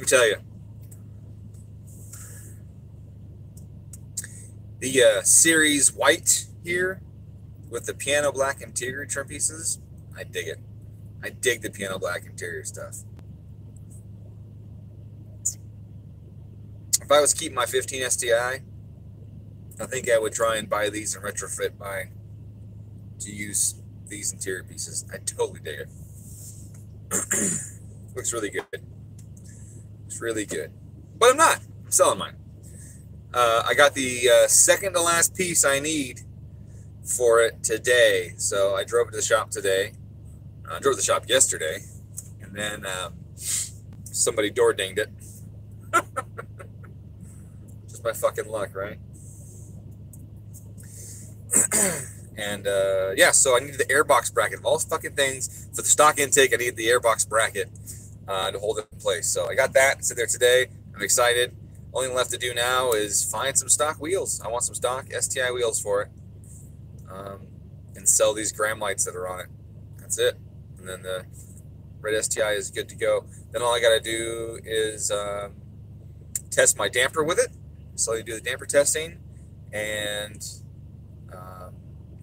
me tell you. The series white here with the piano black interior trim pieces, I dig it. I dig the piano black interior stuff. If I was keeping my 15 STI, I think I would try and buy these and retrofit mine to use these interior pieces. I totally dig it. Looks really good. Looks really good. But I'm not. I'm selling mine. I got the second to last piece I need for it today. So I drove to the shop today. I drove to the shop yesterday. And then somebody door dinged it. Just my fucking luck, right? And yeah, so I needed the airbox bracket. Of all fucking things, for the stock intake, I needed the airbox bracket to hold it in place. So I got that. It's in there today. I'm excited. Only thing left to do now is find some stock wheels. I want some stock STI wheels for it. And sell these gram lights that are on it. That's it. And then the red STI is good to go. Then all I got to do is test my damper with it. So you do the damper testing and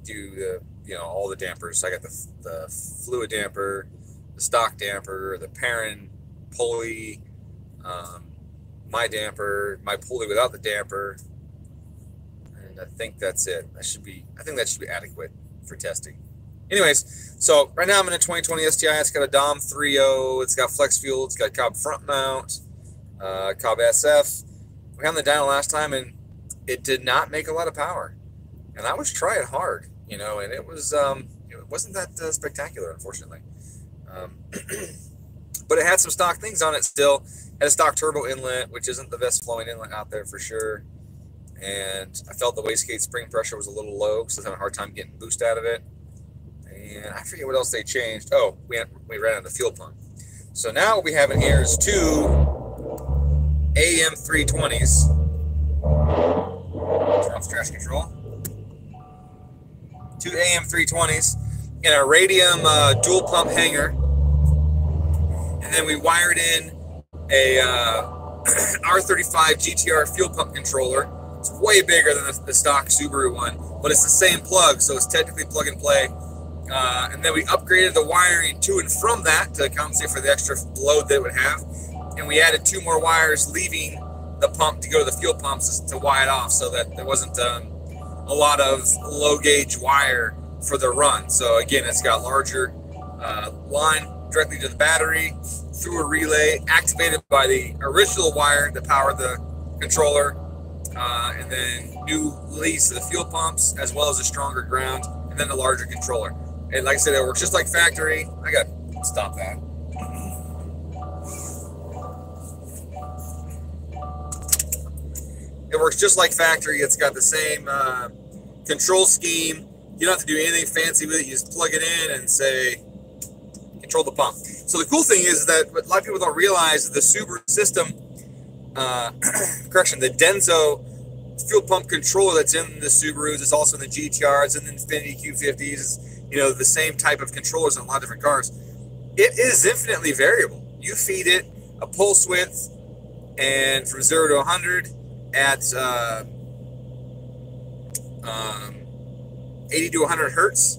do the, all the dampers. So I got the fluid damper, the stock damper, the Perrin pulley, my damper, my pulley without the damper, and I think that's it. I think that should be adequate for testing. Anyways, so right now I'm in a 2020 STI. It's got a Dom 3.0. It's got flex fuel. It's got Cobb front mount, Cobb SF. We had the dyno last time, and it did not make a lot of power. And I was trying hard, and it wasn't that spectacular, unfortunately. But it had some stock things on it still. Had a stock turbo inlet, which isn't the best flowing inlet out there for sure. And I felt the wastegate spring pressure was a little low, because I was having a hard time getting boost out of it. And I forget what else they changed. Oh, we ran out of the fuel pump. So now what we have in here is two AM320s. Turn off traction control. Two AM320s in a radium dual pump hanger. And then we wired in a R35 GTR fuel pump controller. It's way bigger than the stock Subaru one, but it's the same plug, so it's technically plug and play. And then we upgraded the wiring to and from that to compensate for the extra load that it would have. And we added two more wires leaving the pump to go to the fuel pumps to wire it off, so that there wasn't a lot of low gauge wire for the run. So again, it's got larger line directly to the battery through a relay activated by the original wire to power the controller, and then new leads to the fuel pumps, as well as a stronger ground, and then the larger controller. And like I said, it works just like factory. I got to stop that. It works just like factory. It's got the same control scheme. You don't have to do anything fancy with it. You just plug it in and say, control the pump. So the cool thing is that what a lot of people don't realize is the Subaru system, the Denso fuel pump controller that's in the Subarus, it's also in the GTRs and the Infiniti Q50s, the same type of controllers in a lot of different cars. It is infinitely variable. You feed it a pulse width, and from 0 to 100 at 80 to 100 hertz,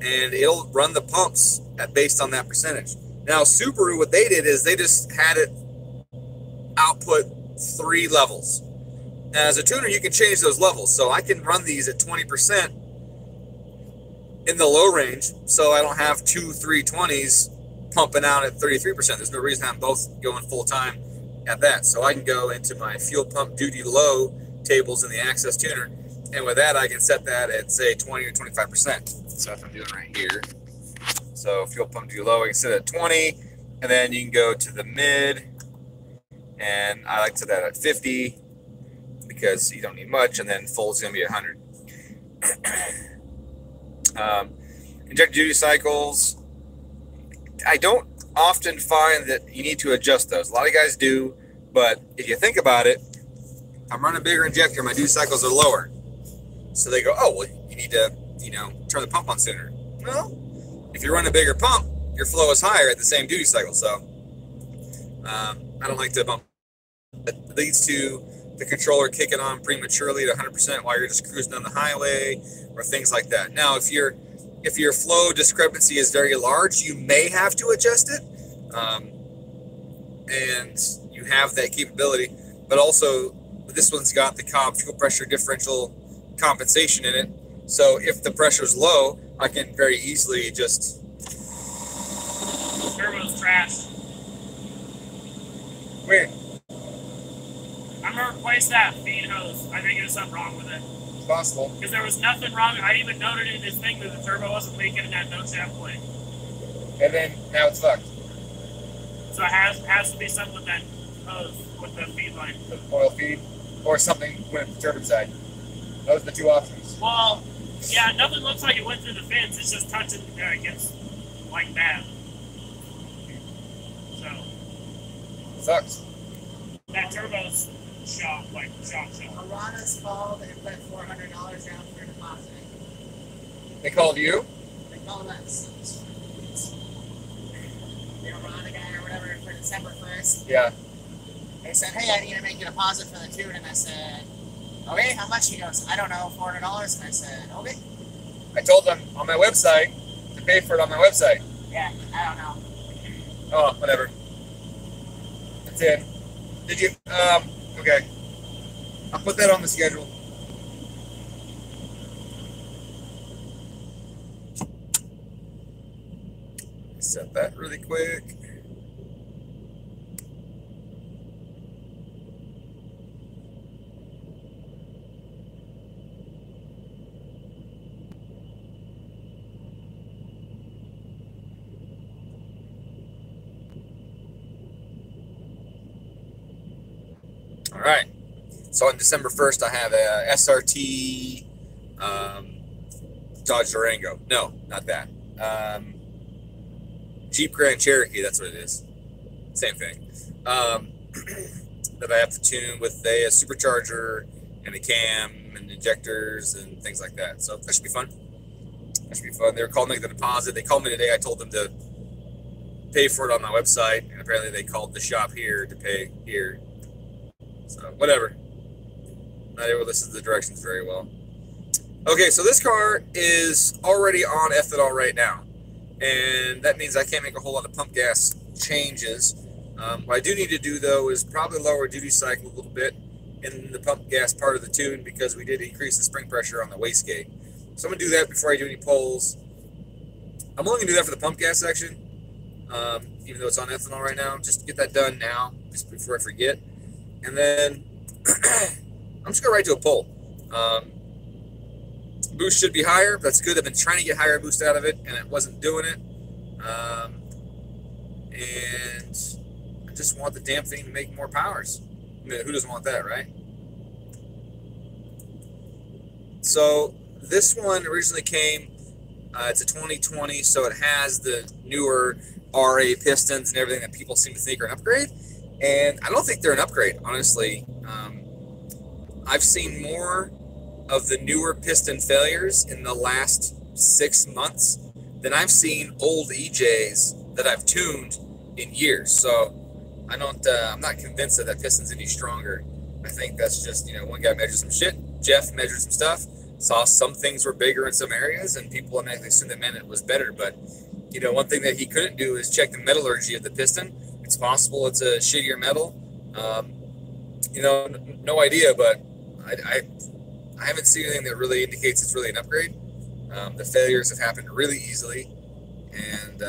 and it'll run the pumps based on that percentage. Now, Subaru, what they did is they just had it output 3 levels. Now, as a tuner, you can change those levels. So I can run these at 20% in the low range, so I don't have 2 320s pumping out at 33%. There's no reason to have both going full time at that. So I can go into my fuel pump duty low tables in the Access tuner, and with that, I can set that at, say, 20 or 25%. So that's what I'm doing right here. So fuel pump duty low, I can set it at 20, and then you can go to the mid, and I like to set that at 50 because you don't need much, and then full is going to be 100. Injector duty cycles, I don't often find that you need to adjust those. A lot of guys do, but if you think about it, I'm running a bigger injector, my duty cycles are lower. So they go, oh, well, you need to, turn the pump on sooner. Well, if you run a bigger pump, your flow is higher at the same duty cycle. So I don't like to bump. It leads to the controller kicking on prematurely at 100% while you're just cruising down the highway or things like that. Now, if your flow discrepancy is very large, you may have to adjust it, and you have that capability. But also, this one's got the Cobb fuel pressure differential compensation in it. So if the pressure's low, I can very easily just... Turbo's trash. Weird. I'm gonna replace that feed hose. I think there's something wrong with it. It's possible. Because there was nothing wrong. I even noted in this thing that the turbo wasn't leaking in that no shaft plate. And then now it's fucked. So it has to be something with that hose, with the feed line. The oil feed, or something with the turbine side. Those are the two options. Well, yeah, nothing looks like it went through the fence. It's just touching against like that. So. Sucks. That turbo's shot. Arana's called and put $400 down for deposit. They called you? They called us. The Arana guy or whatever for December 1st. Yeah. They said, hey, I need to make a deposit for the tune. And I said, okay, how much? He goes, I don't know, $400. And I said, okay. I told them on my website to pay for it on my website. Yeah, I don't know. Oh, whatever. That's it. Did you, okay. I'll put that on the schedule. Set that really quick. All right. So on December 1st, I have a SRT Dodge Durango. No, not that. Jeep Grand Cherokee, that's what it is. Same thing. That I have to tune with a supercharger and a cam and injectors and things like that. So that should be fun. That should be fun. They were calling me the deposit. They called me today. I told them to pay for it on my website, and apparently they called the shop here to pay here. So whatever. Not able to listen to the directions very well. Okay, so this car is already on ethanol right now, and that means I can't make a whole lot of pump gas changes. What I do need to do, though, is probably lower duty cycle a little bit in the pump gas part of the tune because we did increase the spring pressure on the wastegate. So I'm going to do that before I do any polls. I'm only going to do that for the pump gas section, even though it's on ethanol right now, just to get that done now, just before I forget. And then I'm just going right to a poll. Boost should be higher. That's good. I've been trying to get higher boost out of it, and it wasn't doing it. And I just want the damn thing to make more powers. I mean, who doesn't want that, right? So this one originally came, it's a 2020, so it has the newer RA pistons and everything that people seem to think are an upgrade. And I don't think they're an upgrade, honestly. I've seen more of the newer piston failures in the last 6 months than I've seen old EJs that I've tuned in years. So I'm not convinced that piston's any stronger. I think that's just, one guy measured some shit, Jeff measured some stuff, saw some things were bigger in some areas, and people automatically assumed that meant it was better. But, one thing that he couldn't do is check the metallurgy of the piston. It's possible it's a shittier metal. No idea, but I haven't seen anything that really indicates it's really an upgrade. The failures have happened really easily, and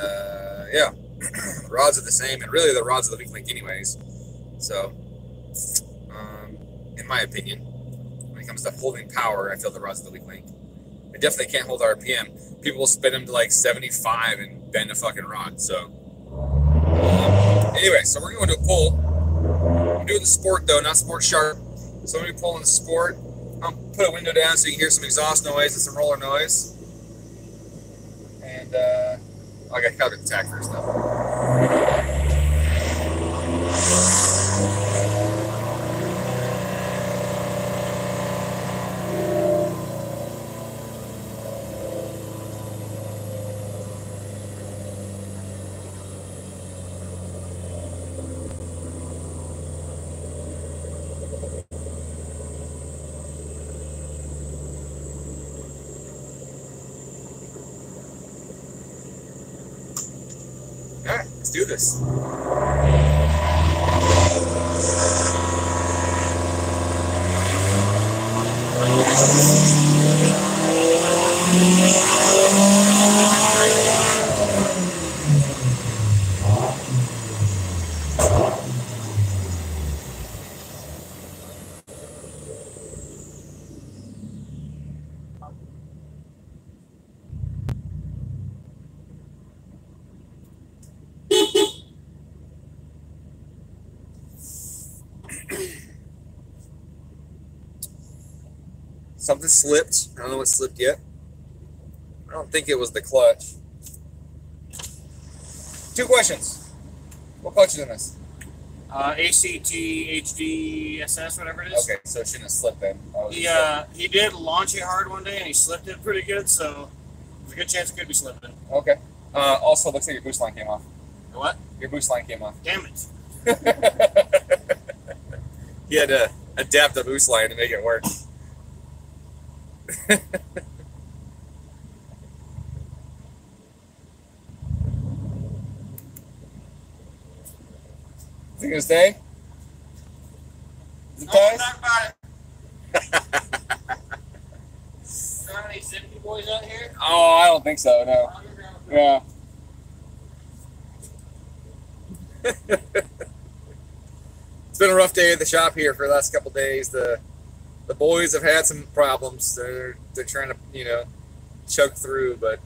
yeah, the rods are the same, and really the rods are the weak link anyways. So, in my opinion, when it comes to holding power, I feel the rods are the weak link. They definitely can't hold RPM. People will spin them to like 75 and bend a fucking rod. So, anyway, so we're going to a pull. I'm doing the Sport though, not Sport Sharp. So I'm going to be pulling the Sport. I'll put a window down so you can hear some exhaust noise and some roller noise. And I got to attack first though. Let's do this. Something slipped. I don't know what slipped yet. I don't think it was the clutch. 2 questions. What clutch is in this? ACT, HD, SS, whatever it is. Okay, so it shouldn't have slipped then. He did launch it hard one day and he slipped it pretty good, so there's a good chance it could be slipping. Okay. Also, looks like your boost line came off. What? Your boost line came off. Damn it. You had to adapt the boost line to make it work. Is it gonna stay? Is it tight? Talk about it. Got any zippy boys out here? Oh, I don't think so. No. Yeah. It's been a rough day at the shop here for the last couple days. The boys have had some problems. They're trying to, you know, choke through, but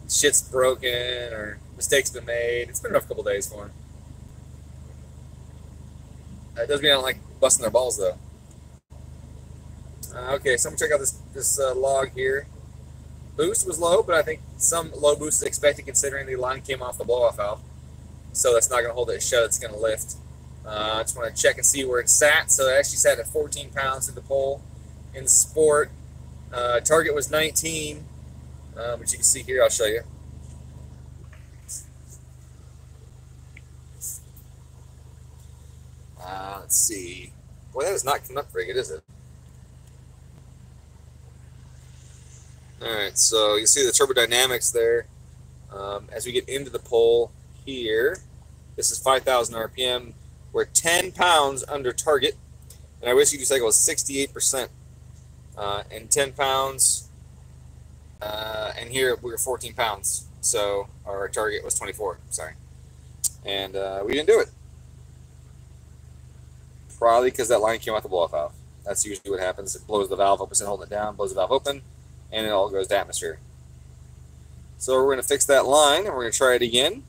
shit's broken or mistakes been made. It's been a rough couple days for them. It doesn't mean I don't like busting their balls though. Okay, so I'm gonna check out this log here. Boost was low, but I think some low boost is expected considering the line came off the blow-off valve. So that's not gonna hold it shut. It's gonna lift. I just want to check and see where it sat. So it actually sat at 14 pounds in the pole in sport. Target was 19, which you can see here. I'll show you. Let's see. Boy, that is not coming up very good, is it? All right, so you see the turbodynamics there. As we get into the pole here, this is 5,000 RPM. We're 10 pounds under target, and our whiskey cycle is 68%. And 10 pounds, and here we were 14 pounds. So our target was 24, sorry. And we didn't do it. Probably because that line came out the blow-off valve. That's usually what happens. It blows the valve up instead of holding it down, blows the valve open, and it all goes to atmosphere. So we're going to fix that line, and we're going to try it again,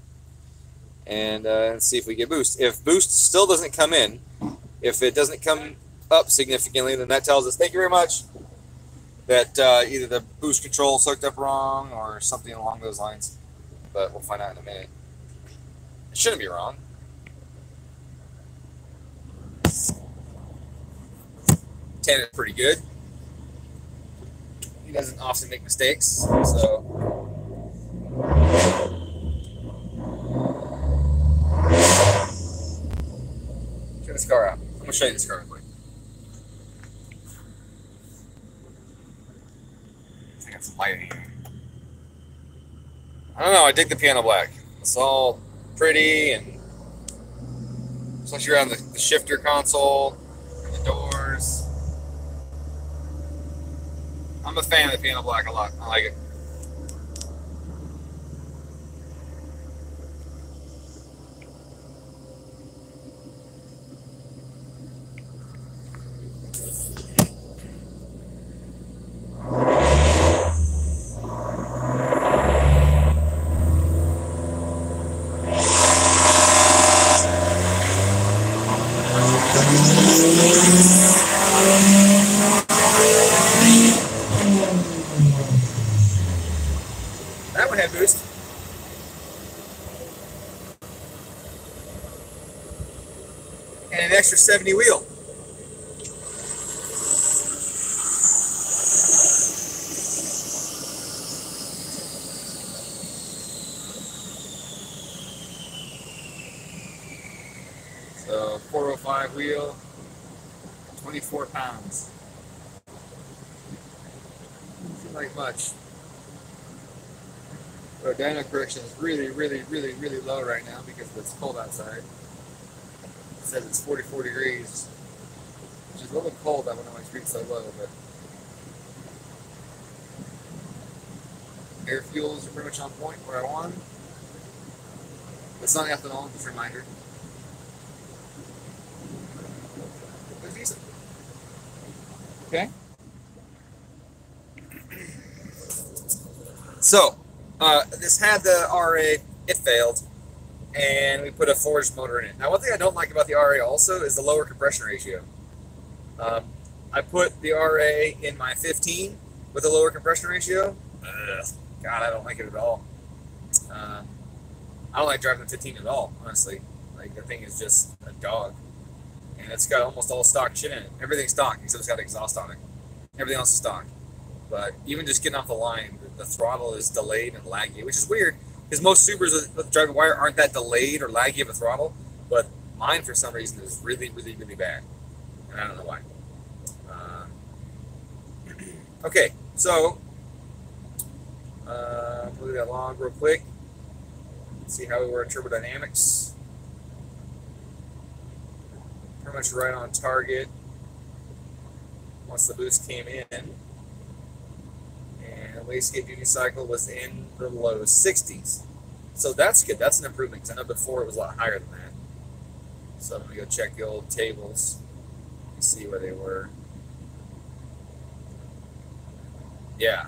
and see if we get boost. If boost still doesn't come in, if it doesn't come up significantly, then that tells us, thank you very much, that either the boost control sucked up wrong or something along those lines. But we'll find out in a minute. It shouldn't be wrong. Tan is pretty good. He doesn't often make mistakes, so. Check this car out. I'm gonna show you this car real quick. I got some light in here. I don't know. I dig the piano black. It's all pretty, and especially around the shifter console, and the doors. I'm a fan of the piano black a lot. I like it. That one had boost. And an extra 70 wheel. So 405 wheel, 24 pounds. Doesn't seem like much. Our dyno correction is really, really, really, really low right now because it's cold outside. It says it's 44 degrees, which is a little cold. I don't know why it's so low, but air fuels are pretty much on point where I want them. It's not ethanol, just a reminder. It's decent. Okay. So, this had the RA, it failed, and we put a forged motor in it. Now, one thing I don't like about the RA also is the lower compression ratio. I put the RA in my 15 with a lower compression ratio. Ugh, God, I don't like it at all. I don't like driving the 15 at all, honestly. Like, the thing is just a dog. And it's got almost all stock shit in it. Everything's stock, except it's got exhaust on it. Everything else is stock. But even just getting off the line, the throttle is delayed and laggy, which is weird, because most Subarus with driving wire aren't that delayed or laggy of a throttle, but mine, for some reason, is really, really, really bad. And I don't know why. Okay, so, look at that log real quick. See how we were in turbodynamics. Pretty much right on target once the boost came in. And wastegate duty cycle was in the low 60s. So that's good. That's an improvement, because I know before it was a lot higher than that. So I'm going to go check the old tables and see where they were. Yeah,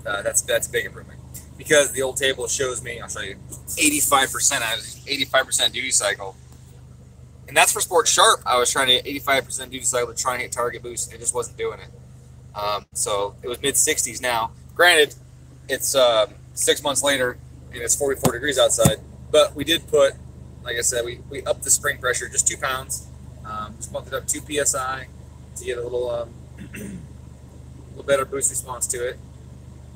that's a big improvement. Because the old table shows me, I'll show you, 85%. I was 85% duty cycle. And that's for Sport Sharp. I was trying to get 85% duty cycle to try and hit target boost. It just wasn't doing it. So it was mid-60s now. Granted, it's 6 months later, and it's 44 degrees outside. But we did put, like I said, we upped the spring pressure just 2 pounds. Just bumped it up 2 psi to get a little better boost response to it.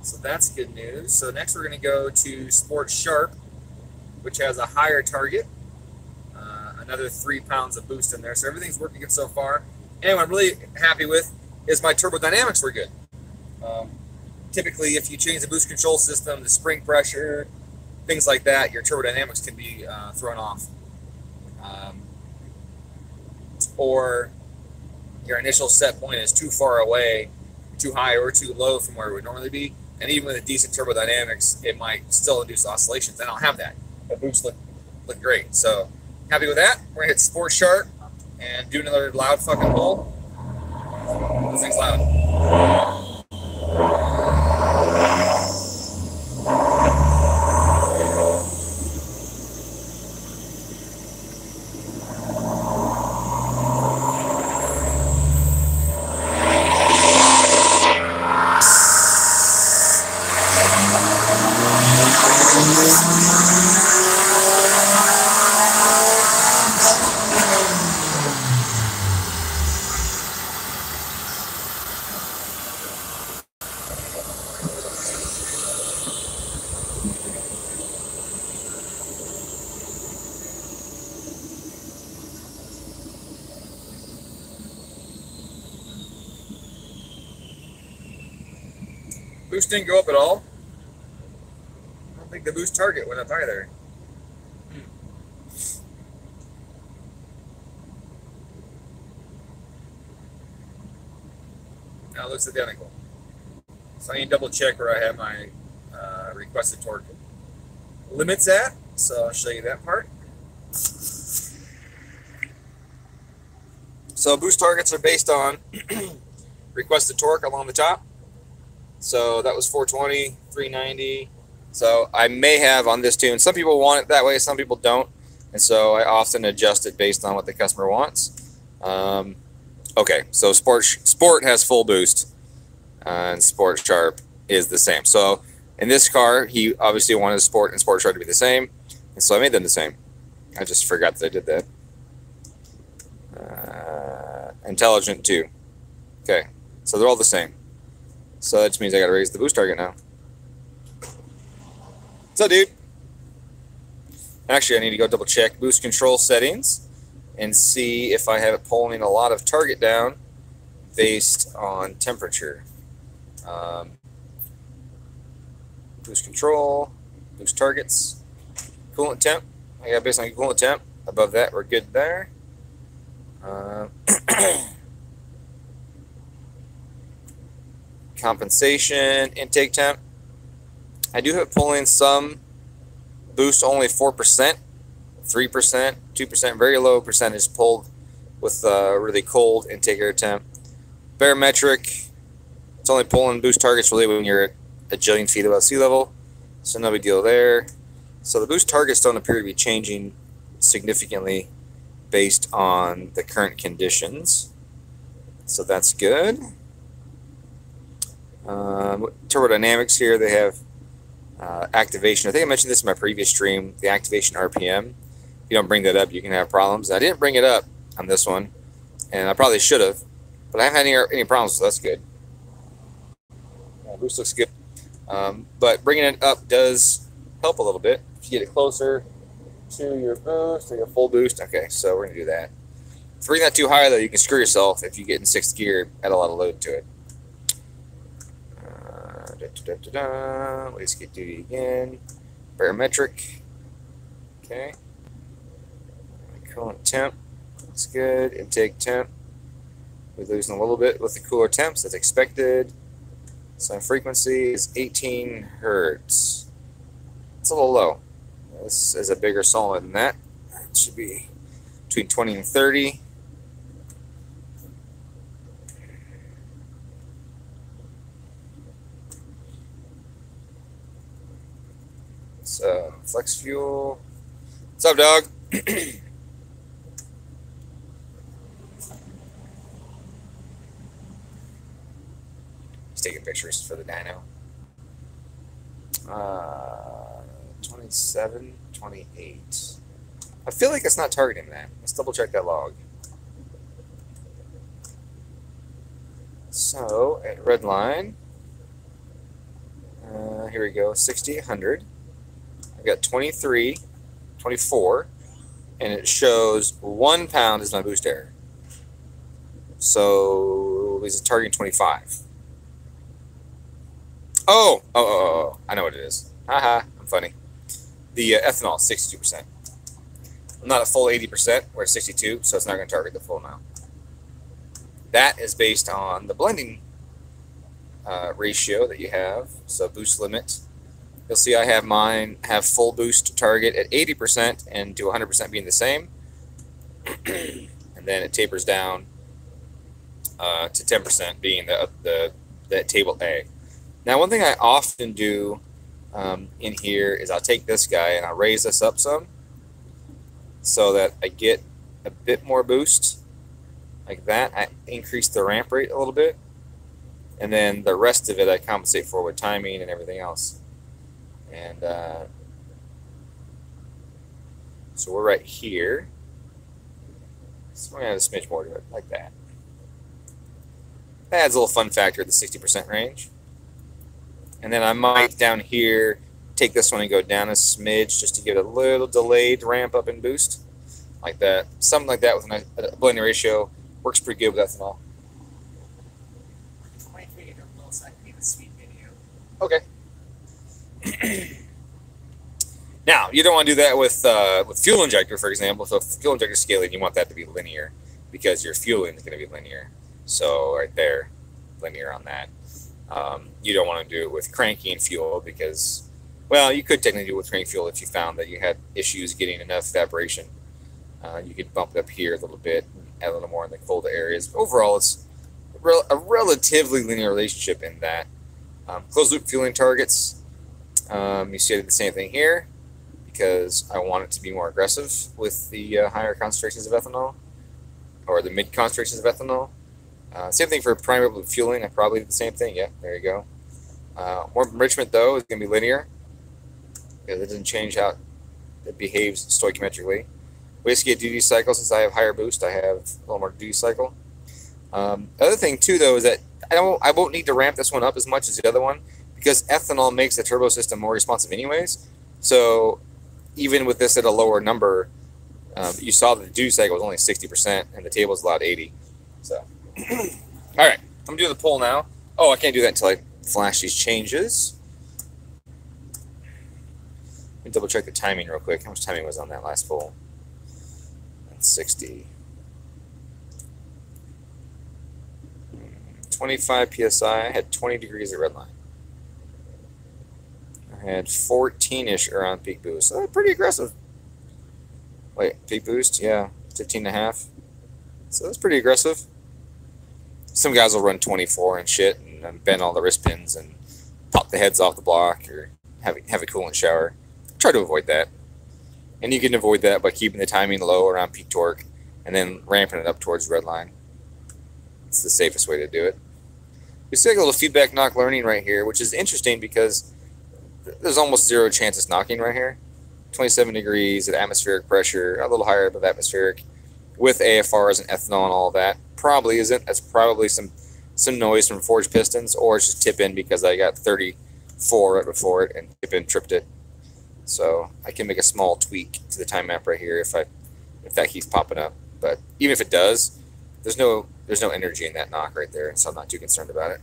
So that's good news. So next we're going to go to Sport Sharp, which has a higher target. Another 3 pounds of boost in there. So everything's working good so far. And what I'm really happy with is my turbodynamics were good. Typically, if you change the boost control system, the spring pressure, things like that, your turbodynamics can be thrown off. Or your initial set point is too far away, too high or too low from where it would normally be. And even with a decent turbodynamics, it might still induce oscillations. I don't have that. The boosts look great. So happy with that. We're gonna hit Sport Sharp and do another loud fucking pull. This thing's loud. Boost didn't go up at all. I don't think the boost target went up either. Now it looks identical. So I need to double check where I have my requested torque limits at. So I'll show you that part. So boost targets are based on requested torque along the top. So that was 420, 390. So I may have on this tune, some people want it that way, some people don't. And so I often adjust it based on what the customer wants. Okay, so Sport has full boost, and Sport Sharp is the same. So in this car, he obviously wanted Sport and Sport Sharp to be the same. And so I made them the same. I just forgot that I did that. Intelligent too. Okay, so they're all the same. So that just means I got to raise the boost target now. So, dude. Actually, I need to go double check boost control settings and see if I have it pulling a lot of target down based on temperature. Boost control. boost targets. Coolant temp. I got based on coolant temp. Above that, we're good there. Compensation, intake temp. I do have pulling some boost, only 4%, 3%, 2%, very low percentage pulled with really cold intake air temp. Barometric, it's only pulling boost targets really when you're at a jillion feet above sea level, so no big deal there. So the boost targets don't appear to be changing significantly based on the current conditions, so that's good. Turbodynamics here, they have activation. I think I mentioned this in my previous stream, the activation RPM. If you don't bring that up, you can have problems. I didn't bring it up on this one, and I probably should have, but I haven't had any problems, so that's good. Boost looks good, but bringing it up does help a little bit. If you get it closer to your boost, like a full boost. Okay, so we're going to do that. If you bring that too high, though, you can screw yourself if you get in 6th gear, add a lot of load to it. Let's get duty again. Barometric. Okay. Coolant temp. That's good. Intake temp. We're losing a little bit with the cooler temps. That's expected. So frequency is 18 hertz. It's a little low. This is a bigger solid than that. It should be between 20 and 30. So, flex fuel. What's up, dog? Just taking pictures for the dyno. 27, 28. I feel like it's not targeting that. Let's double check that log. So, at red line, here we go, 6,800. I've got 23, 24, and it shows 1 pound is my boost error. So, is it targeting 25? Oh, I know what it is. Haha, I'm funny. The ethanol is 62%. I'm not at full 80%, we're at 62, so it's not going to target the full amount. That is based on the blending ratio that you have, so boost limit. You'll see I have mine have full boost target at 80% and to 100% being the same. And then it tapers down to 10% being the table A. Now, one thing I often do in here is I'll take this guy and I'll raise this up some so that I get a bit more boost like that. I increase the ramp rate a little bit, and then the rest of it I compensate for with timing and everything else. And so we're right here. So we're going to add a smidge more to it, like that. That adds a little fun factor at the 60% range. And then I might, down here, take this one and go down a smidge just to give it a little delayed ramp up and boost. Like that. Something like that with a blending ratio works pretty good with ethanol. I'm waiting for you to do a little so I can make a sweet video. Okay. Now, you don't want to do that with fuel injector, for example. So fuel injector scaling, you want that to be linear because your fueling is going to be linear. So right there, linear on that. You don't want to do it with cranking fuel because, well, you could technically do it with crank fuel if you found that you had issues getting enough evaporation. You could bump it up here a little bit, add a little more in the colder areas. But overall, it's a relatively linear relationship in that. Closed loop fueling targets, you see I did the same thing here because I want it to be more aggressive with the higher concentrations of ethanol or the mid concentrations of ethanol. Same thing for primary loop fueling. I probably did the same thing. Yeah, there you go. More enrichment, though, is going to be linear because it doesn't change how it behaves stoichiometrically. Basically, a duty cycle, since I have higher boost, I have a little more duty cycle. The other thing, too, though, is that I won't need to ramp this one up as much as the other one because ethanol makes the turbo system more responsive anyways. So even with this at a lower number, you saw that the duty cycle was only 60% and the table is allowed 80. So, all right, I'm doing the pull now. Oh, I can't do that until I flash these changes. Let me double check the timing real quick. How much timing was on that last pull? That's 60. 25 psi. I had 20 degrees at red line. I had 14-ish around peak boost. So pretty aggressive. Wait, peak boost? Yeah, 15.5. So that's pretty aggressive. Some guys will run 24 and shit and bend all the wrist pins and pop the heads off the block or have a coolant shower. Try to avoid that. And you can avoid that by keeping the timing low around peak torque and then ramping it up towards red line. It's the safest way to do it. We see a little feedback knock learning right here, which is interesting because there's almost zero chance it's knocking right here. 27 degrees at atmospheric pressure, a little higher above atmospheric, with AFRs and ethanol and all that. Probably isn't. That's probably some noise from forged pistons, or it's just tip in because I got 34 right before it and tip in tripped it. So I can make a small tweak to the time map right here if that keeps popping up. But even if it does, there's no energy in that knock right there, so I'm not too concerned about it.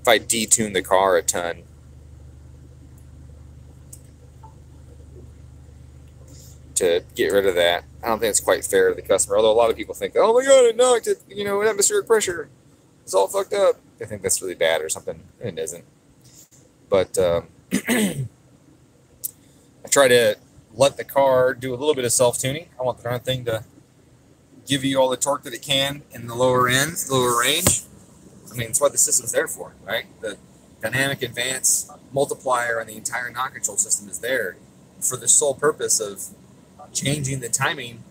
If I detune the car a ton, to get rid of that, I don't think it's quite fair to the customer. Although a lot of people think, oh my god, it knocked it, you know, atmospheric pressure, it's all fucked up. They think that's really bad or something, and it isn't. But I try to let the car do a little bit of self-tuning. I want the darn thing to give you all the torque that it can in the lower end, lower range. I mean, it's what the system's there for, right? The dynamic advance multiplier and the entire knock control system is there for the sole purpose of changing the timing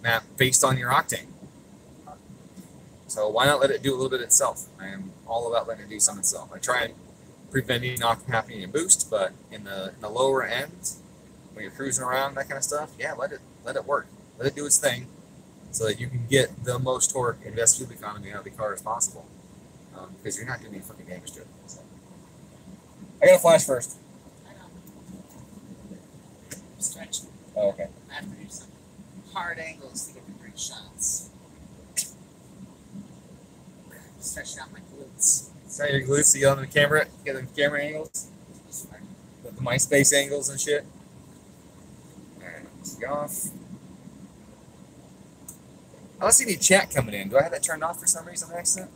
map based on your octane. So why not let it do a little bit itself? I am all about letting it do something itself. I try and preventing knock from happening in boost, but in the lower end, when you're cruising around, that kind of stuff, yeah, let it work. Let it do its thing so that you can get the most torque and best fuel economy out of the car as possible. Because you're not doing any fucking damage to it. So. I gotta flash first. I know. Stretch. Oh, okay. I have to do some hard angles to get the great shots. Stretching out my glutes. Stretch your glutes to get on the camera, get the camera angles, the MySpace angles and shit. Alright, let's see off. I don't see any chat coming in. Do I have that turned off for some reason on accident?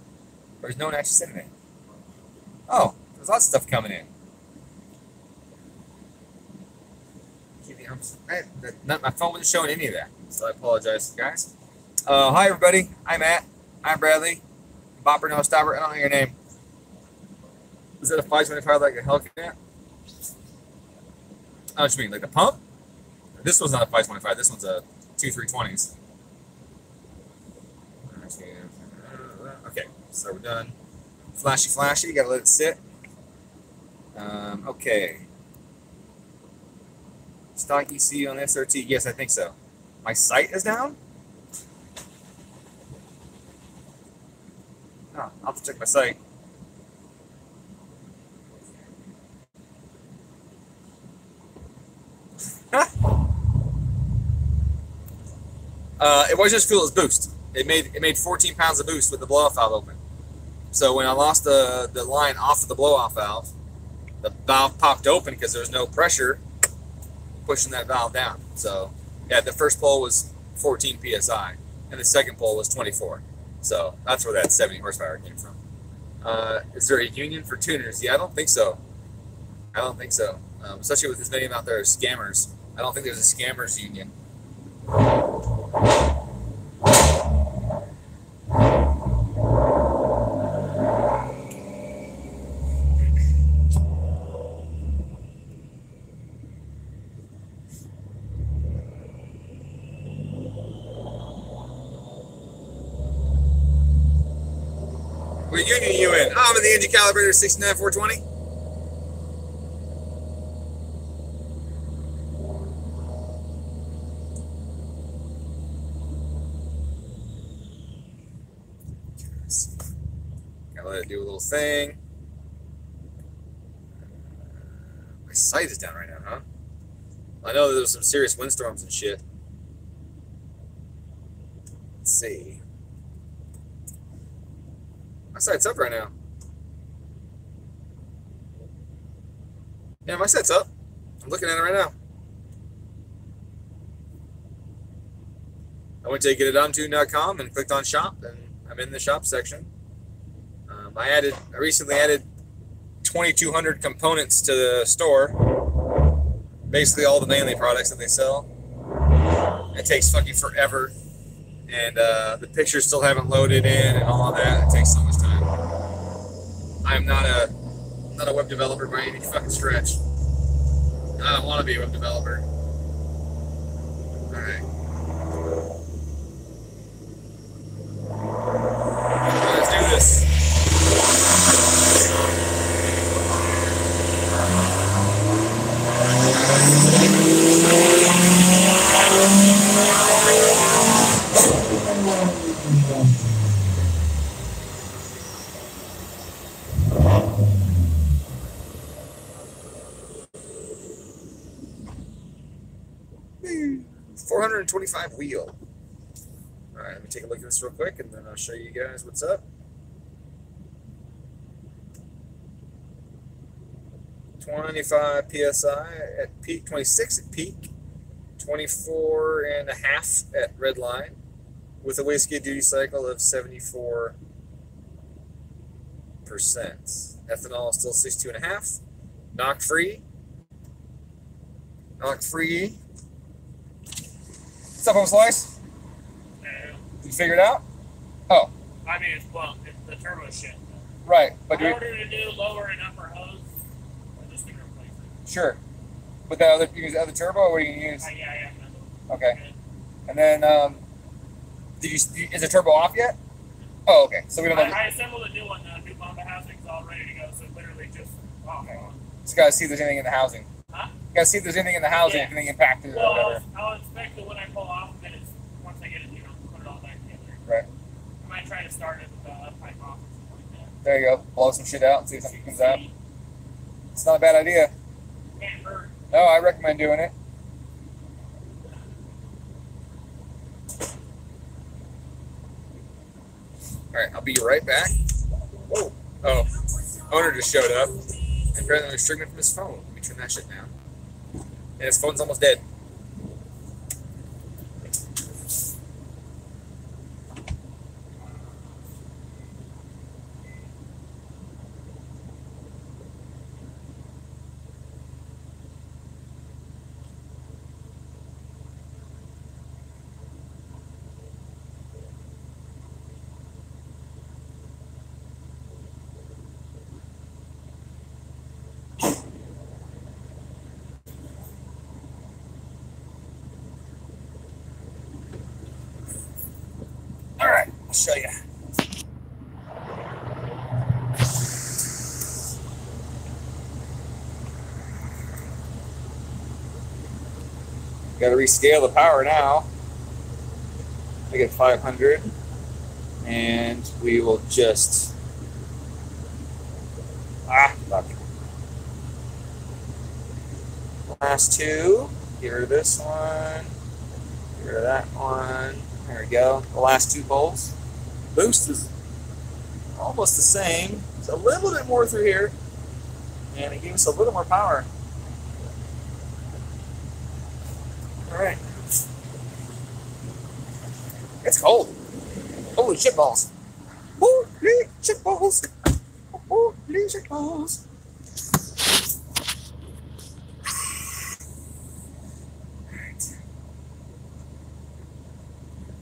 Or is no one actually sitting there? Oh, there's lots of stuff coming in. My phone wasn't showing any of that, so I apologize, guys. Hi, everybody. I'm Matt. I'm Bradley. Bopper, no stopper. I don't know your name. Is that a 525 like a Hellcat? Oh, what you mean, like the pump? This one's not a 525. This one's a 2 320s. Okay, so we're done. Flashy, flashy. You gotta let it sit. Okay. Stock ECU on SRT. Yes, I think so. My sight is down? Oh, I'll have to check my sight. It was just fuel as boost. It made 14 pounds of boost with the blow-off valve open. So when I lost the line off of the blow-off valve, the valve popped open because there was no pressure pushing that valve down. So yeah, the first pull was 14 psi, and the second pull was 24. So that's where that 70 horsepower came from. Is there a union for tuners? Yeah, I don't think so. I don't think so. Especially with as many of them out there as scammers. I don't think there's a scammers union. What union are you in? Oh, I'm in the engine calibrator 69420. Gotta let it do a little thing. My sight is down right now, huh? I know there's some serious windstorms and shit. Let's see. My sight's up right now. Yeah, my set's up. I'm looking at it right now. I went to GetaDomTune.com and clicked on shop, and I'm in the shop section. I recently added 2,200 components to the store. Basically all the Manly products that they sell. It takes fucking forever, and the pictures still haven't loaded in and all of that. It takes so much time. I'm not a web developer by any fucking stretch. I don't want to be a web developer. Alright. Let's do this. Woo. 425 wheel. Alright, let me take a look at this real quick and then I'll show you guys what's up. 25 psi at peak, 26 at peak, 24.5 at red line, with a wastegate duty cycle of 74%. Ethanol is still 62.5. Knock free. Knock free. What's up, Home Slice? You figure it out? Oh. I mean, it's the turbo shit. Right, but in order to do lower and upper hose, I just think replace it. Sure. With that other, you use the other turbo, or what do you use? Yeah. Okay. And then, is the turbo off yet? Oh, okay. So we don't. I assembled a new one. The new Bomba housing's all ready to go. So literally just off. Okay. Just gotta see if there's anything in the housing. Huh? You gotta see if there's anything in the housing, if anything impacted it or whatever. I'll inspect it when I pull off, and then once I get it, put it all back together. Right. I might try to start it with a pipe off or something like that. There you go. Blow some shit out and see if something comes out. It's not a bad idea. Can't hurt. No, I recommend doing it. Alright, I'll be right back. Whoa. Oh, owner just showed up. And apparently was streaming from his phone. Let me turn that shit down. And his phone's almost dead. Alright, I'll show you. Got to rescale the power now. Make it 500, and we will just fuck. Last two. Get rid of this one. Get rid of that one. There we go. The last two poles. Boost is almost the same. It's a little bit more through here, and it gives us a little more power. All right. It's cold. Holy shit balls. Holy shit balls. Holy shit balls.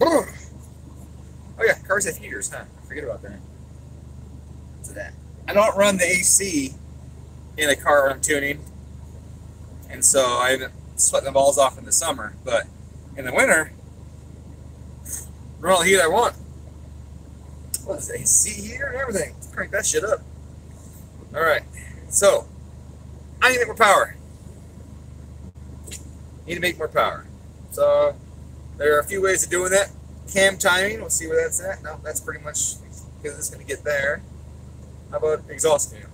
Oh yeah, cars have heaters, huh? Forget about that. What's that? I don't run the AC in a car I'm tuning, and so I haven't sweating the balls off in the summer, but in the winter, run all the heat I want. What is it, AC heater and everything? Let's crank that shit up. Alright, so I need to make more power. Need to make more power. So there are a few ways of doing that. Cam timing, we'll see where that's at. No, that's pretty much because it's going to get there. How about exhaust cam?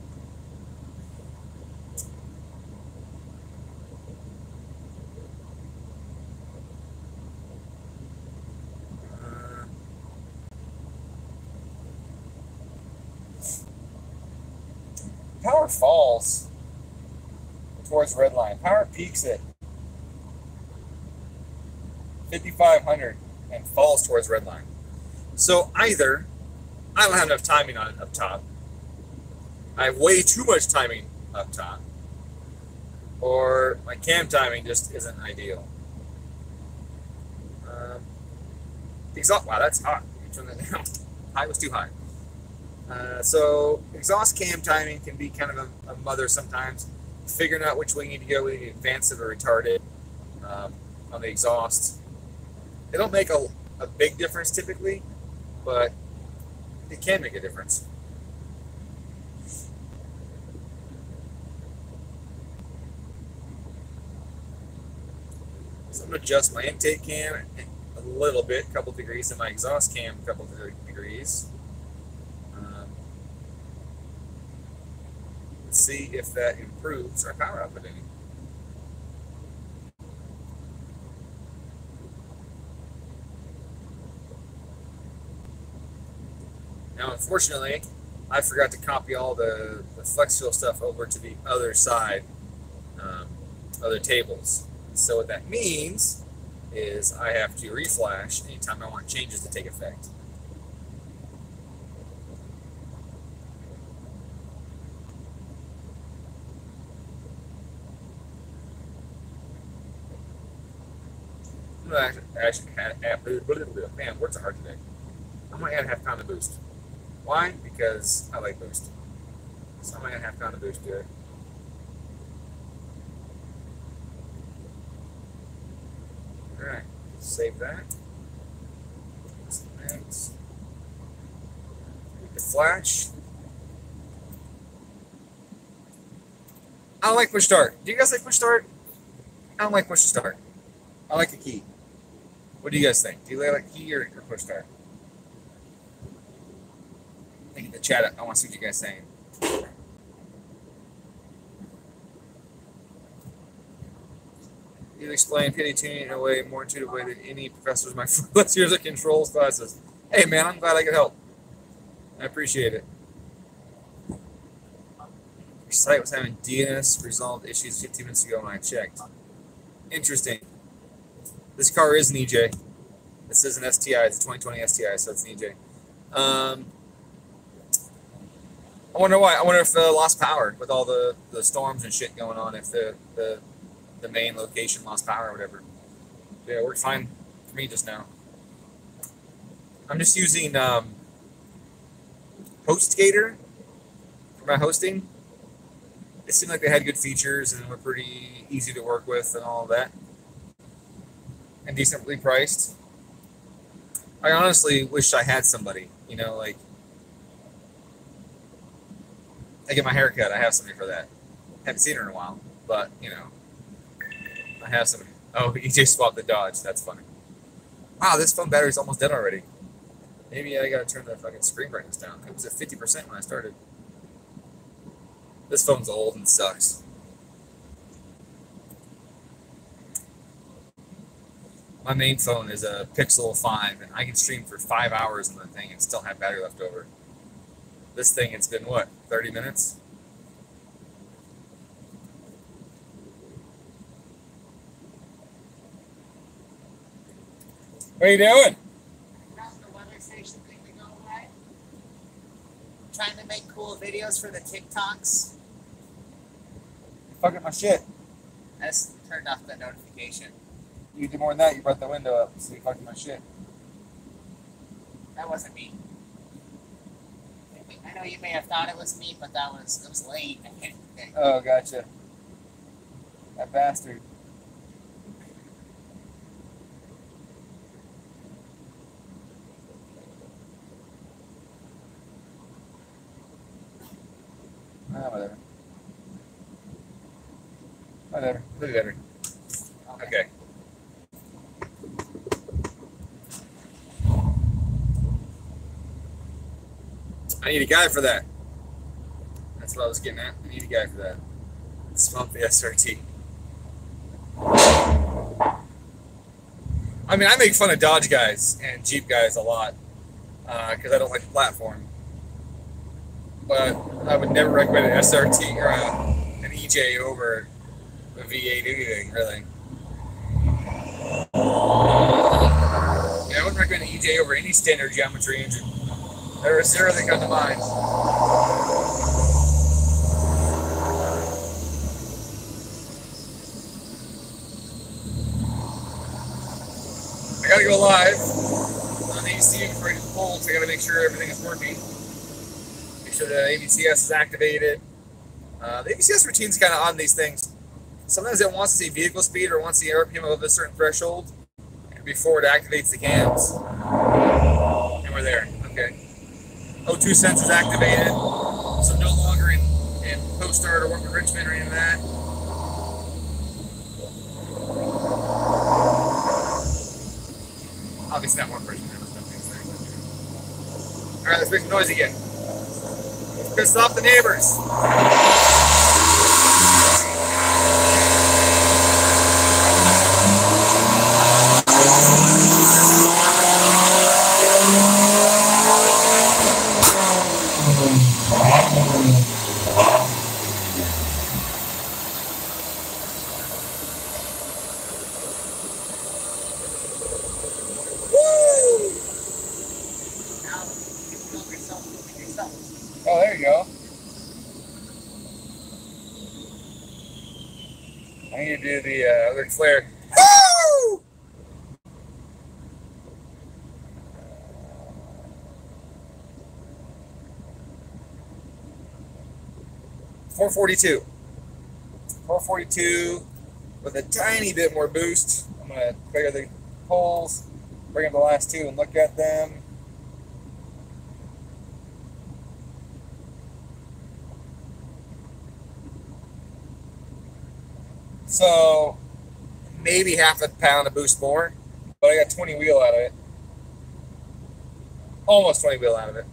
Power falls towards red line. Power peaks at 5,500 and falls towards red line. So either I don't have enough timing on it up top, I have way too much timing up top, or my cam timing just isn't ideal. Exhaust, wow, that's hot. Let me turn that down. High was too high. So exhaust cam timing can be kind of a mother sometimes. Figuring out which way you need to go, whether you need to advance it or retard it on the exhaust. It don't make a big difference typically, but it can make a difference. So I'm going to adjust my intake cam a little bit, a couple degrees, and my exhaust cam a couple degrees. Let's see if that improves our power output any. Now, unfortunately, I forgot to copy all the flex fuel stuff over to the other side, other tables. So what that means is I have to reflash anytime I want changes to take effect. Actually, man, words are hard today. I'm going to add half pound of boost. Why? Because I like boost. So I'm going to add half pound of boost to it. Alright, save that. Next. The flash. I don't like push start. Do you guys like push start? I don't like push start. I like a key. What do you guys think? Do you like key or push start? Think in the chat. I want to see what you guys are saying. You explain pity tuning in a way more intuitive way than any professors my first years of controls classes. Hey man, I'm glad I could help. I appreciate it. Your site was having DNS resolved issues 15 minutes ago when I checked. Interesting. This car is an EJ. This is an STI. It's a 2020 STI, so it's an EJ. I wonder why. I wonder if lost power with all the storms and shit going on. If the main location lost power or whatever. Yeah, it worked fine for me just now. I'm just using HostGator for my hosting. It seemed like they had good features and were pretty easy to work with and all of that. And decently priced. I honestly wish I had somebody, you know, like I get my hair cut, I have somebody for that. Haven't seen her in a while, but you know, I have somebody. Oh, EJ swapped the Dodge. That's funny. Wow, this phone battery's almost dead already. Maybe I gotta turn the fucking screen brightness down. It was at 50% when I started. This phone's old and sucks. My main phone is a Pixel 5, and I can stream for 5 hours on the thing and still have battery left over. This thing, it's been, what, 30 minutes? What are you doing? How's the weather station thing to go away? Trying to make cool videos for the TikToks. You're fucking my shit. I just turned off the notification. You did more than that. You brought the window up, so you fucking my shit. That wasn't me. I know you may have thought it was me, but it was late. I hit the thing. Oh, gotcha. That bastard. Whatever. Whatever. Look at it. Okay. I need a guy for that. That's what I was getting at. I need a guy for that. Swamp the SRT. I mean, I make fun of Dodge guys and Jeep guys a lot because I don't like the platform. But I would never recommend an SRT or an EJ over a V8 anything, really. Yeah, I wouldn't recommend an EJ over any standard geometry engine. There are zero that come to mind. I gotta go live on the ECU for the polls. I gotta make sure everything is working. Make sure the ABCS is activated. The ABCS routine is kind of on these things. Sometimes it wants to see vehicle speed or wants the RPM above a certain threshold before it activates the cams. And we're there. Okay. O2 sense is activated, so no longer in post start or work enrichment or any of that. Obviously not more pressure. All right, let's make some noise again. Let's piss off the neighbors. Oh, there you go. I need to do the other flare. Woo! .442 with a tiny bit more boost. I'm gonna clear the poles, bring up the last two, and look at them. So maybe half a pound of boost more, but I got 20 wheel out of it. Almost 20 wheel out of it.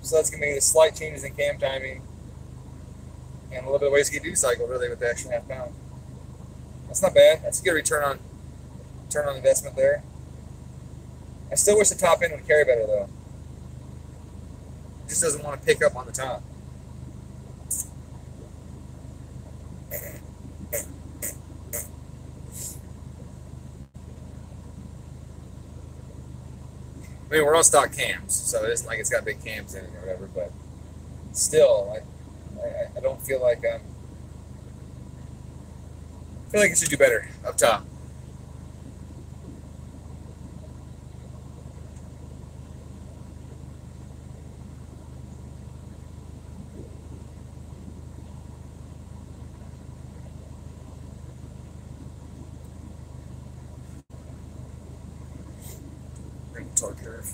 So that's going to be the slight changes in cam timing and a little bit of ways to get duty cycle really with the extra half pound. That's not bad. That's a good return on investment there. I still wish the top end would carry better though. It just doesn't want to pick up on the top. I mean, we're on stock cams, so it isn't like it's got big cams in it or whatever, but still, I don't feel like I feel like it should do better up top. Torque curve.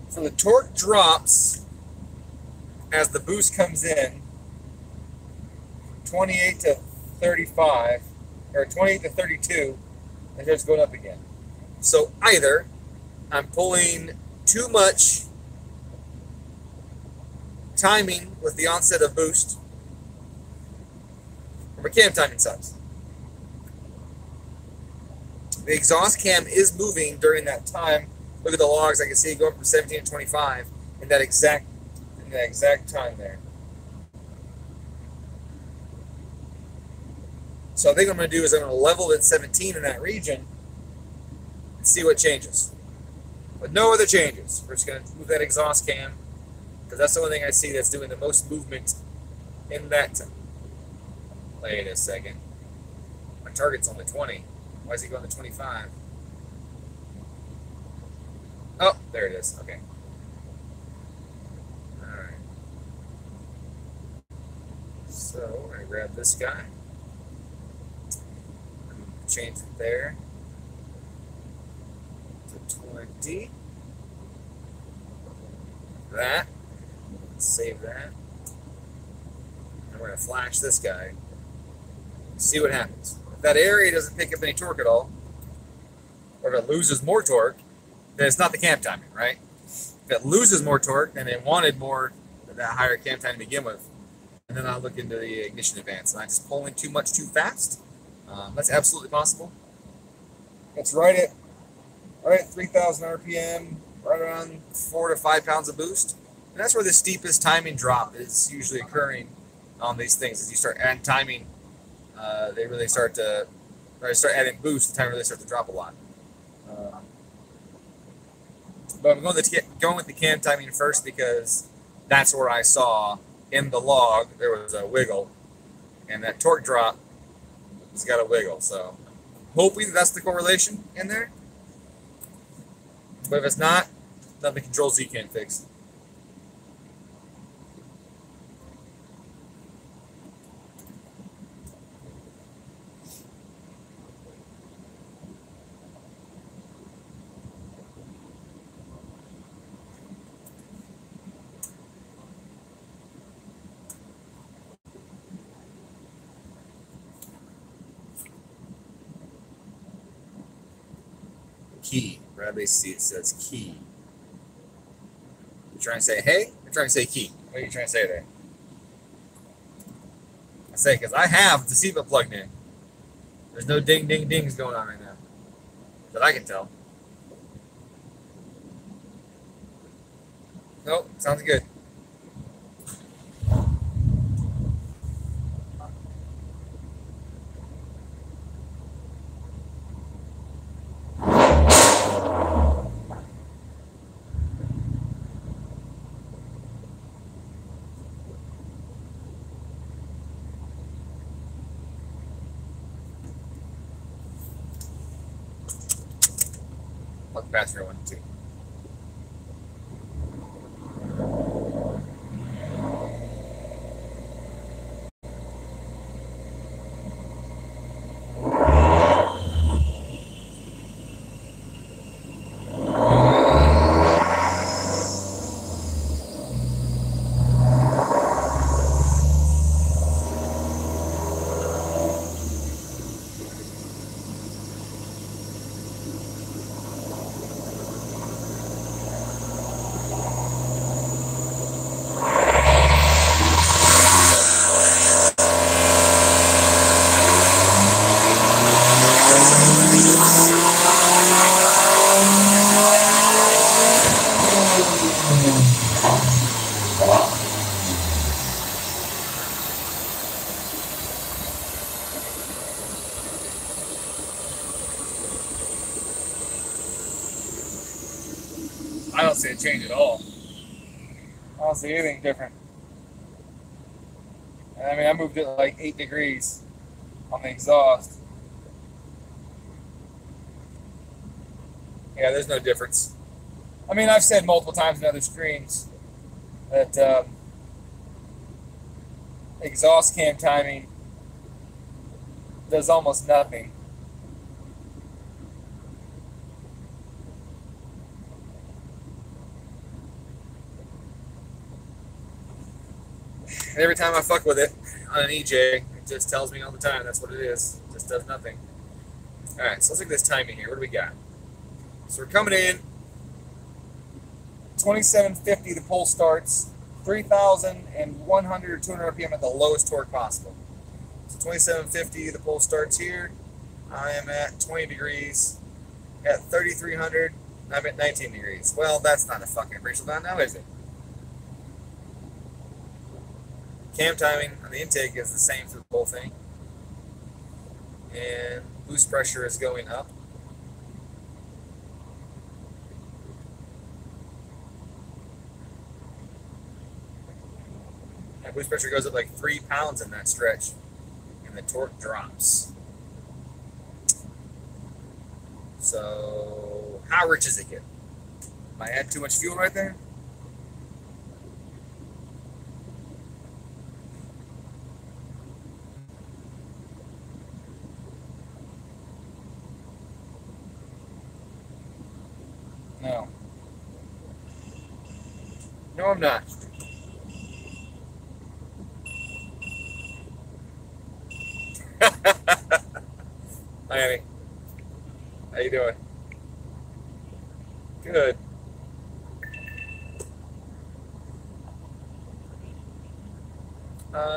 So the torque drops as the boost comes in. 28 to 35, or 28 to 32, and starts going up again. So either I'm pulling too much timing with the onset of boost, or my cam timing sucks. The exhaust cam is moving during that time. Look at the logs. I can see it going from 17 to 25 in that exact time there. So I think what I'm going to do is I'm going to level at 17 in that region and see what changes. But no other changes. We're just going to move that exhaust cam because that's the only thing I see that's doing the most movement in that time. Wait a second. My target's only 20. Why is he going to 25? Oh, there it is. Okay. All right. So we're going to grab this guy. Change it there to 20. That. Save that. And we're going to flash this guy. See what happens. If that area doesn't pick up any torque at all, or if it loses more torque, then it's not the cam timing, right? If it loses more torque, then it wanted more of that higher cam time to begin with. And then I'll look into the ignition advance. Am I just pulling too much too fast? That's absolutely possible. It's right at 3,000 RPM, right around 4 to 5 pounds of boost. And that's where the steepest timing drop is usually occurring on these things. As you start adding timing, they really start to adding boost. The time really starts to drop a lot. But I'm going with the cam timing first because that's where I saw in the log there was a wiggle, and that torque drop has got a wiggle. So hoping that's the correlation in there. But if it's not, then the Control Z can't fix. Key. Bradley says key. You trying to say hey? You're trying to say key. What are you trying to say there? I say because I have the seatbelt plugged in. There's no ding ding dings going on right now that I can tell. Nope, sounds good. Faster one too. I don't see a change at all. I don't see anything different. I mean, I moved it like 8 degrees on the exhaust. Yeah, there's no difference. I mean, I've said multiple times in other streams that exhaust cam timing does almost nothing. Every time I fuck with it on an EJ, it just tells me all the time that's what it is. It just does nothing. Alright, so let's look at this timing here. What do we got? So we're coming in 2750, the pull starts 3,100 or 200 RPM at the lowest torque possible. So 2750, the pull starts here. I am at 20 degrees. At 3,300, I'm at 19 degrees. Well, that's not a fucking appreciable down now, is it? Cam timing on the intake is the same for the whole thing. And boost pressure is going up. And boost pressure goes up like 3 pounds in that stretch. And the torque drops. So, how rich is it getting? Am I adding too much fuel right there? No. No, I'm not. Hi, Annie. How you doing? Good.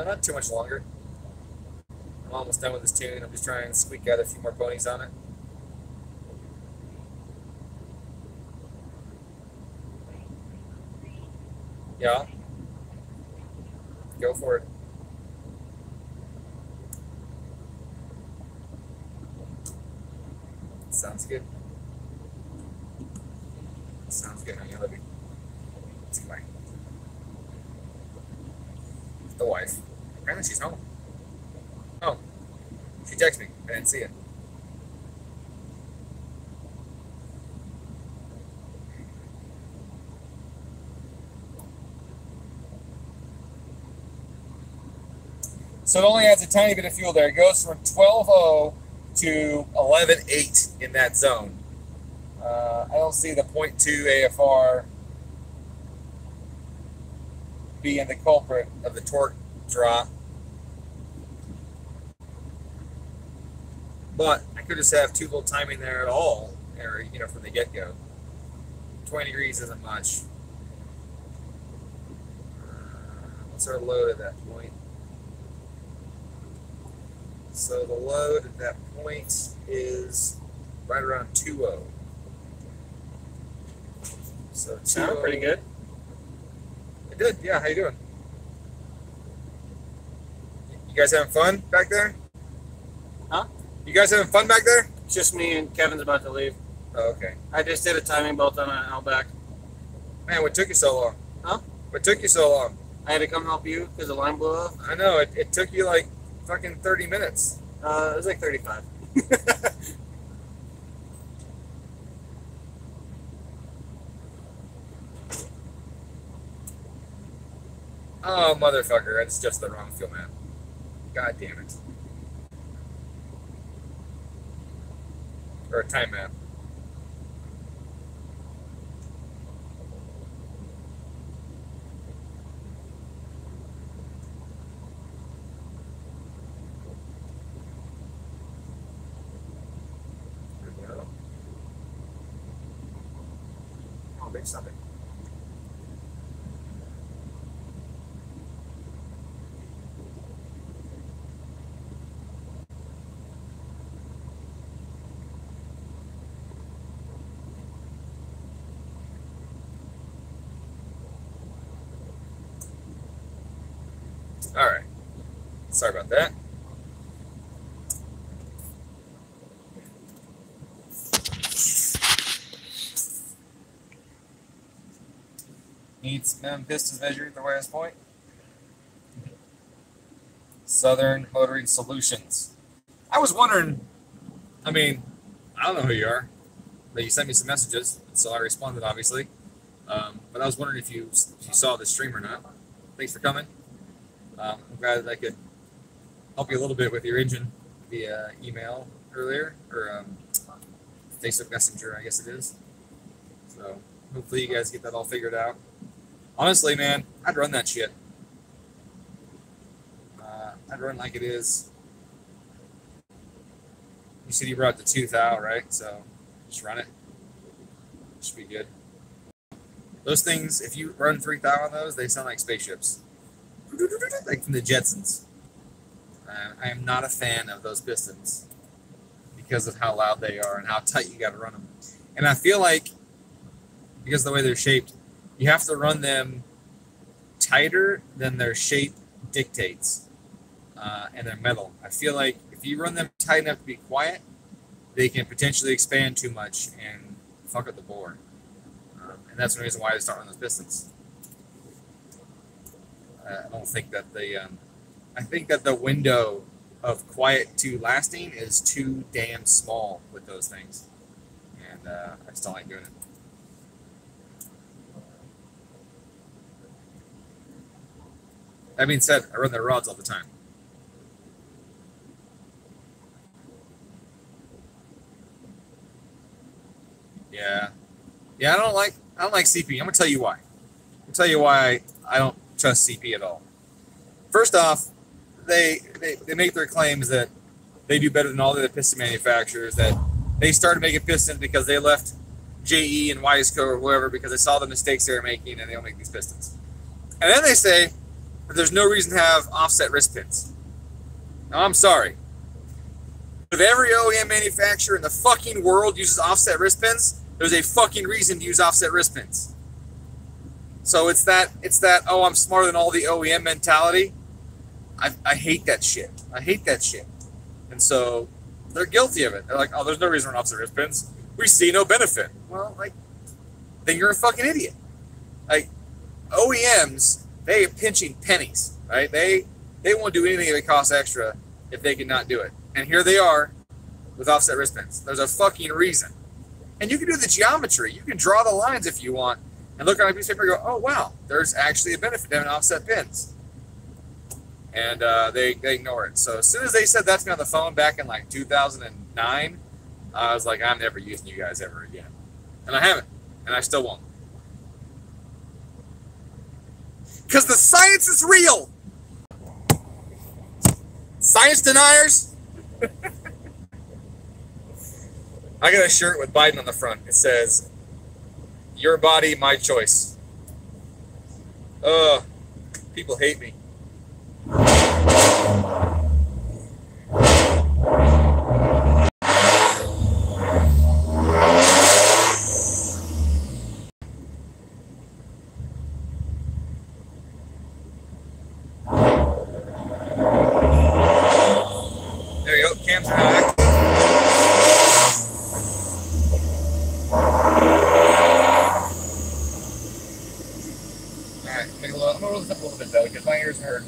Not too much longer. I'm almost done with this tune. I'm just trying to squeak out a few more ponies on it. Yeah. Go for it. Sounds good. Sounds good. Let me see the wife. Apparently she's home. Oh. She texted me. I didn't see it. So it only adds a tiny bit of fuel there. It goes from 12.0 to 11.8 in that zone. I don't see the 0.2 AFR being the culprit of the torque drop. But I could just have too little timing there at all, or, you know, from the get-go. 20 degrees isn't much. What's our load at that point? So the load at that point is right around 2.0. So 2.0. Sound pretty good. It did, yeah. How you doing? You guys having fun back there? Huh? You guys having fun back there? It's just me and Kevin's about to leave. Oh, okay. I just did a timing belt on an Outback. Man, what took you so long? Huh? What took you so long? I had to come help you because the line blew up. I know, it took you like fucking 30 minutes. It was like 35. Oh, motherfucker, it's just the wrong fuel, man. God damn it. Or a time map. Oh, big something. All right. Sorry about that. Needs pistons measured at the highest point. Southern Motoring Solutions. I was wondering, I mean, I don't know who you are, but you sent me some messages, so I responded, obviously. But I was wondering if you saw the stream or not. Thanks for coming. I'm glad that I could help you a little bit with your engine via email earlier, or Facebook Messenger, I guess it is. So hopefully you guys get that all figured out. Honestly, man, I'd run that shit. I'd run like it is. You said you brought the tooth out, right? So just run it. Should be good. Those things, if you run 3,000 on those, they sound like spaceships. Like from the Jetsons. I am not a fan of those pistons because of how loud they are and how tight you got to run them. And I feel like because of the way they're shaped, you have to run them tighter than their shape dictates, and they're metal. I feel like if you run them tight enough to be quiet, they can potentially expand too much and fuck up the bore. And that's the reason why I start running those pistons. I don't think that I think that the window of quiet to lasting is too damn small with those things, and I just don't like doing it. That being said, I run their rods all the time. Yeah, I don't like CP. I'm gonna tell you why. I'll tell you why I don't trust CP at all. First off, they make their claims that they do better than all the other piston manufacturers, that they started making pistons because they left JE and Wiseco or whoever because they saw the mistakes they were making and they don't make these pistons. And then they say that there's no reason to have offset wrist pins. Now, I'm sorry. If every OEM manufacturer in the fucking world uses offset wrist pins, there's a fucking reason to use offset wrist pins. So it's that, oh, I'm smarter than all the OEM mentality. I hate that shit. I hate that shit. And so they're guilty of it. They're like, oh, there's no reason for offset wrist pins. We see no benefit. Well, like, then you're a fucking idiot. Like, OEMs, they are pinching pennies, right? They won't do anything if it costs extra if they cannot do it. And here they are with offset wrist pins. There's a fucking reason. And you can do the geometry. You can draw the lines if you want and look on a piece of paper and go, oh, wow, there's actually a benefit to having offset pins. And they ignore it. So as soon as they said that to me on the phone back in like 2009, I was like, I'm never using you guys ever again. And I haven't. And I still won't. Because the science is real. Science deniers. I got a shirt with Biden on the front. It says, your body, my choice. People hate me. There you go. Cams are not active. Alright, I'm gonna roll this up a little bit though, because my ears hurt.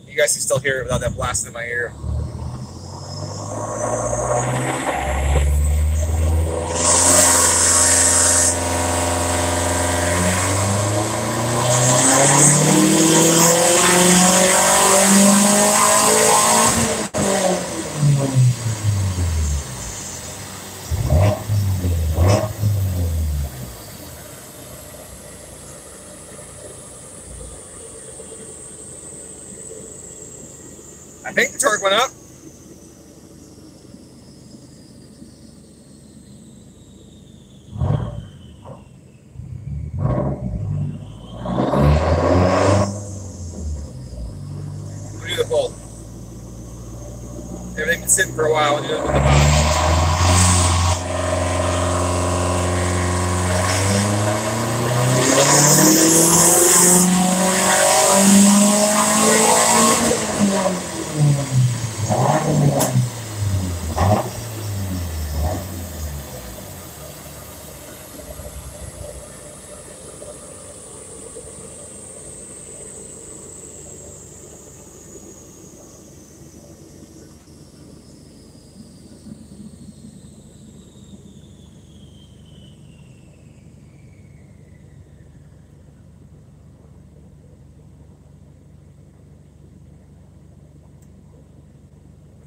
You guys can still hear it without that blasting in my ear. I think the torque went up. We'll do the bolt. Everything's been sitting for a while. We'll do it with the bottom.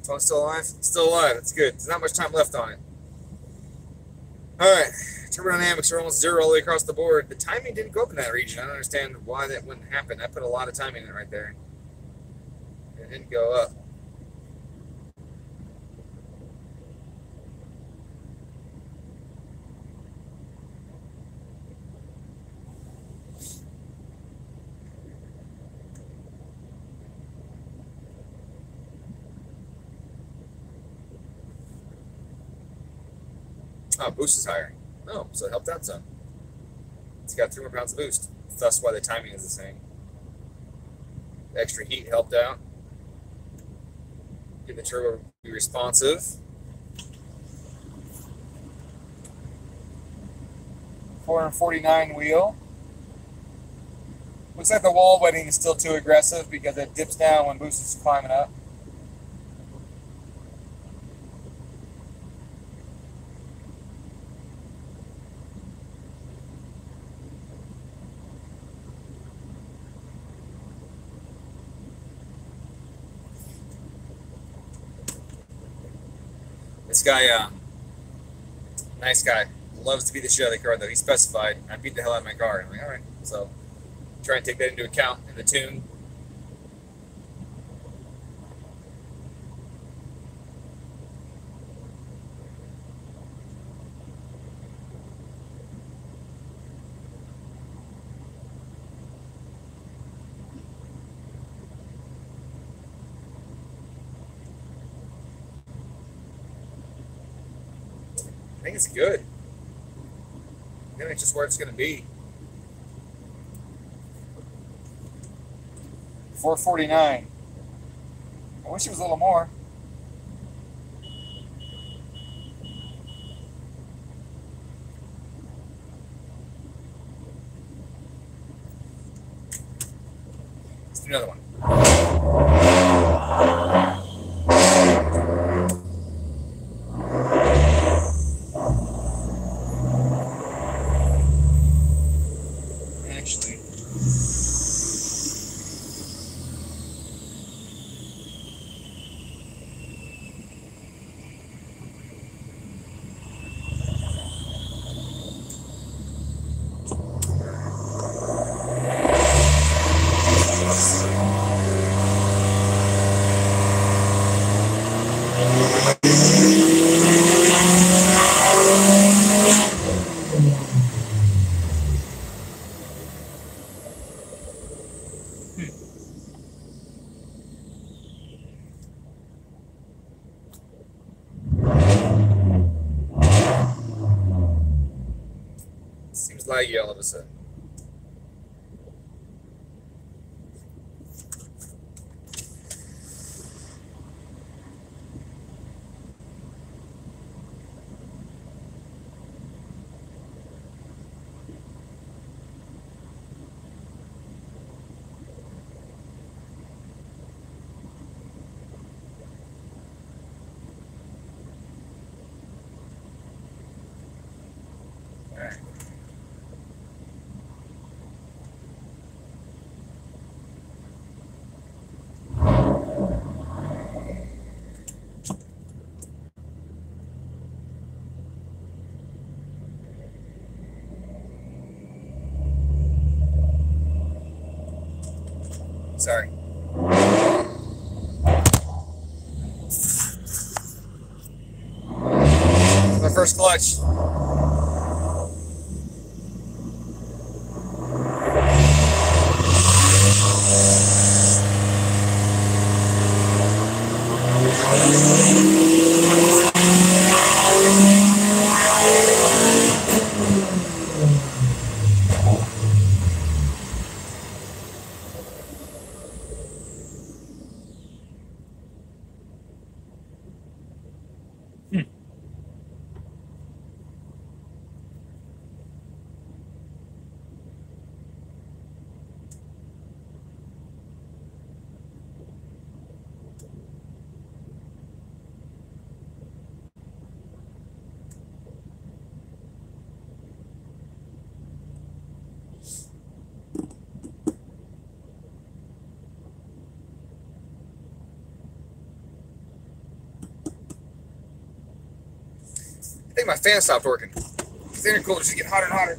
Phone's still alive? Still alive. That's good. There's not much time left on it. Alright. Turbodynamics are almost zero all the way across the board. The timing didn't go up in that region. I don't understand why that wouldn't happen. I put a lot of timing in it right there. It didn't go up. Oh, boost is higher. Oh, so it helped out some. It's got 3 more pounds of boost. That's why the timing is the same. The extra heat helped out. Get the turbo to be responsive. .449 wheel. Looks like the wall wetting is still too aggressive because it dips down when boost is climbing up. This guy, nice guy, loves to beat the shit out of the car though. He specified, I beat the hell out of my car. I'm like, alright, so try and take that into account in the tune. think it's good. I think it's just where it's going to be. 449. I wish it was a little more. Let's do another one. Actually, seems laggy all of a sudden. Sorry. My first clutch. I think my fan stopped working. The intercooler just get hotter and hotter.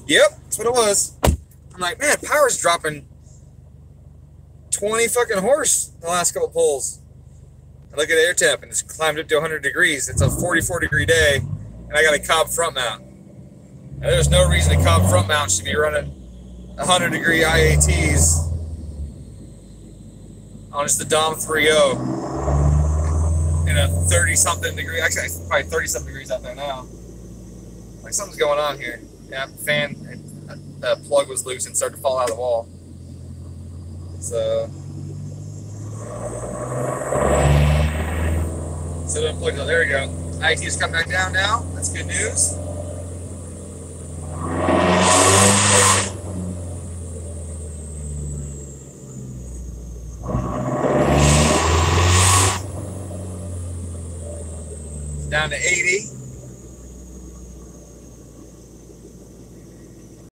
Yep, that's what it was. I'm like, man, power's dropping 20 fucking horse in the last couple pulls. I look at air temp and it's climbed up to 100 degrees. It's a 44-degree day, and I got a Cobb front mount. And there's no reason a Cobb front mount should be running 100-degree IATs on just the Dom 3.0 in a 30-something degree. Actually, it's probably 30-something degrees out there now. Like, something's going on here. Yeah, fan plug was loose and started to fall out of the wall. So it unplugged. Oh, there we go. IAT's come back down now. That's good news. It's down to 80.